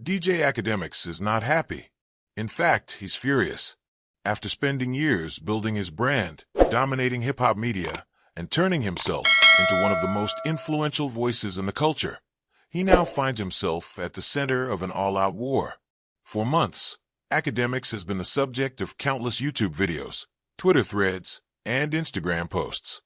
DJ Akademiks is not happy. In fact, he's furious. After spending years building his brand, dominating hip-hop media, and turning himself into one of the most influential voices in the culture, he now finds himself at the center of an all-out war. For months, Akademiks has been the subject of countless YouTube videos, Twitter threads, and Instagram posts.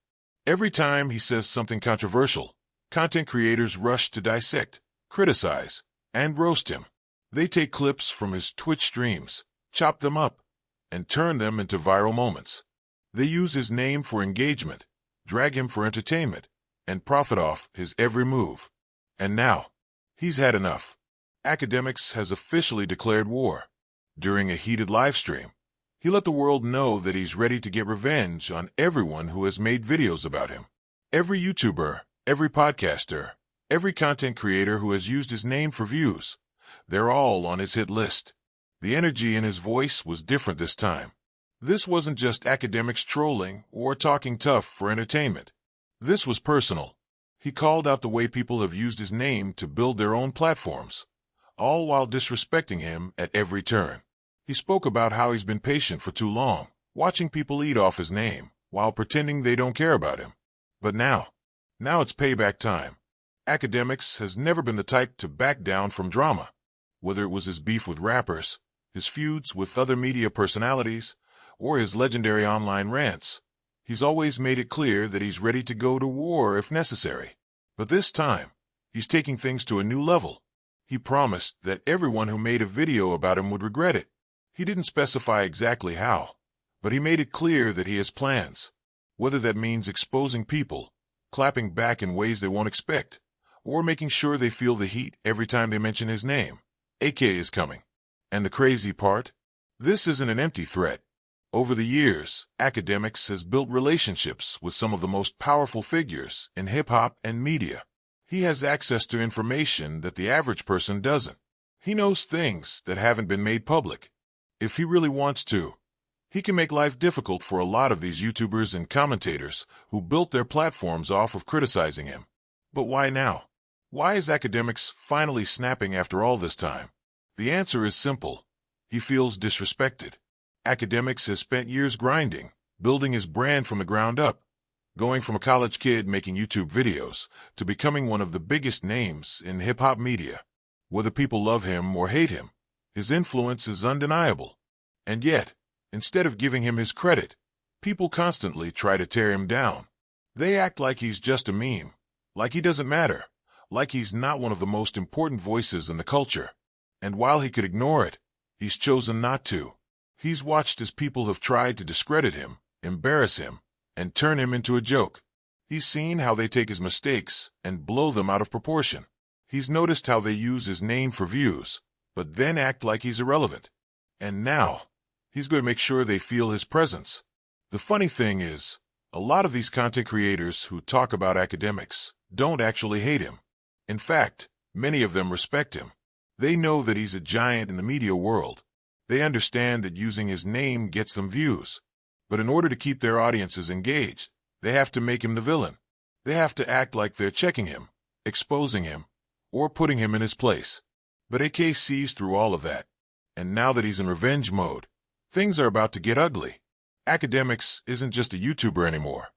Every time he says something controversial, content creators rush to dissect, criticize, and roast him. They take clips from his Twitch streams, chop them up, and turn them into viral moments. They use his name for engagement, drag him for entertainment, and profit off his every move. And now, he's had enough. Akademiks has officially declared war. During a heated livestream, he let the world know that he's ready to get revenge on everyone who has made videos about him. Every YouTuber, every podcaster, every content creator who has used his name for views, they're all on his hit list. The energy in his voice was different this time. This wasn't just Akademiks trolling or talking tough for entertainment. This was personal. He called out the way people have used his name to build their own platforms, all while disrespecting him at every turn. He spoke about how he's been patient for too long, watching people eat off his name, while pretending they don't care about him. But now it's payback time. Akademiks has never been the type to back down from drama. Whether it was his beef with rappers, his feuds with other media personalities, or his legendary online rants, he's always made it clear that he's ready to go to war if necessary. But this time, he's taking things to a new level. He promised that everyone who made a video about him would regret it. He didn't specify exactly how, but he made it clear that he has plans. Whether that means exposing people, clapping back in ways they won't expect, or making sure they feel the heat every time they mention his name, AK is coming. And the crazy part? This isn't an empty threat. Over the years, Akademiks has built relationships with some of the most powerful figures in hip-hop and media. He has access to information that the average person doesn't. He knows things that haven't been made public. If he really wants to, he can make life difficult for a lot of these YouTubers and commentators who built their platforms off of criticizing him. But why now? Why is Akademiks finally snapping after all this time? The answer is simple. He feels disrespected. Akademiks has spent years grinding, building his brand from the ground up, going from a college kid making YouTube videos to becoming one of the biggest names in hip-hop media. Whether people love him or hate him, his influence is undeniable. And yet, instead of giving him his credit, people constantly try to tear him down. They act like he's just a meme, like he doesn't matter, like he's not one of the most important voices in the culture. And while he could ignore it, he's chosen not to. He's watched as people have tried to discredit him, embarrass him, and turn him into a joke. He's seen how they take his mistakes and blow them out of proportion. He's noticed how they use his name for views, but then act like he's irrelevant. And now, he's going to make sure they feel his presence. The funny thing is, a lot of these content creators who talk about Akademiks don't actually hate him. In fact, many of them respect him. They know that he's a giant in the media world. They understand that using his name gets them views. But in order to keep their audiences engaged, they have to make him the villain. They have to act like they're checking him, exposing him, or putting him in his place. But AK sees through all of that. And now that he's in revenge mode, things are about to get ugly. Akademiks isn't just a YouTuber anymore.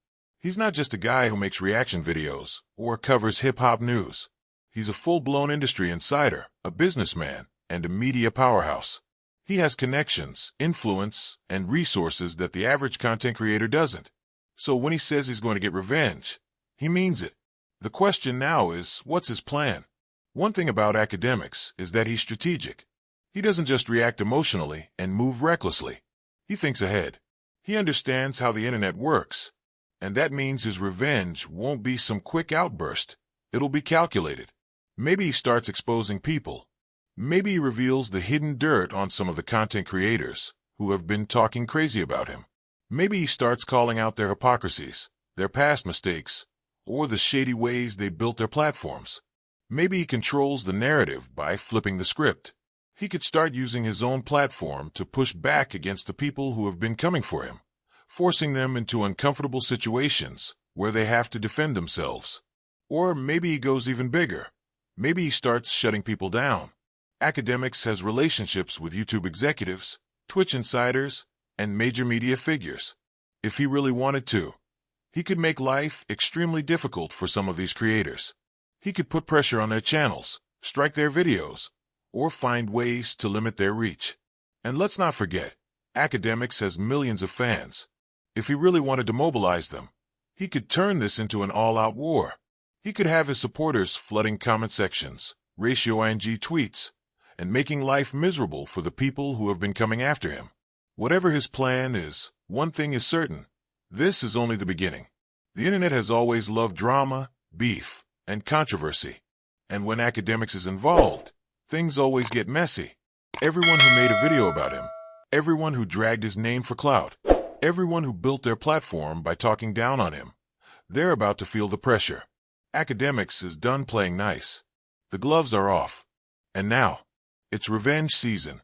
He's not just a guy who makes reaction videos or covers hip-hop news. He's a full-blown industry insider, a businessman, and a media powerhouse. He has connections, influence, and resources that the average content creator doesn't. So when he says he's going to get revenge, he means it. The question now is, what's his plan? One thing about Akademiks is that he's strategic. He doesn't just react emotionally and move recklessly. He thinks ahead. He understands how the internet works. And that means his revenge won't be some quick outburst. It'll be calculated. Maybe he starts exposing people. Maybe he reveals the hidden dirt on some of the content creators who have been talking crazy about him. Maybe he starts calling out their hypocrisies, their past mistakes, or the shady ways they built their platforms. Maybe he controls the narrative by flipping the script. He could start using his own platform to push back against the people who have been coming for him, forcing them into uncomfortable situations where they have to defend themselves. Or maybe he goes even bigger. Maybe he starts shutting people down. Akademiks has relationships with YouTube executives, Twitch insiders, and major media figures. If he really wanted to, he could make life extremely difficult for some of these creators. He could put pressure on their channels, strike their videos, or find ways to limit their reach. And let's not forget, Akademiks has millions of fans. If he really wanted to mobilize them, he could turn this into an all-out war. He could have his supporters flooding comment sections, ratioing tweets, and making life miserable for the people who have been coming after him. Whatever his plan is, one thing is certain: this is only the beginning. The internet has always loved drama, beef, and controversy. And when Akademiks is involved, things always get messy. Everyone who made a video about him, everyone who dragged his name for clout, everyone who built their platform by talking down on him, they're about to feel the pressure. Akademiks is done playing nice. The gloves are off. And now, it's revenge season.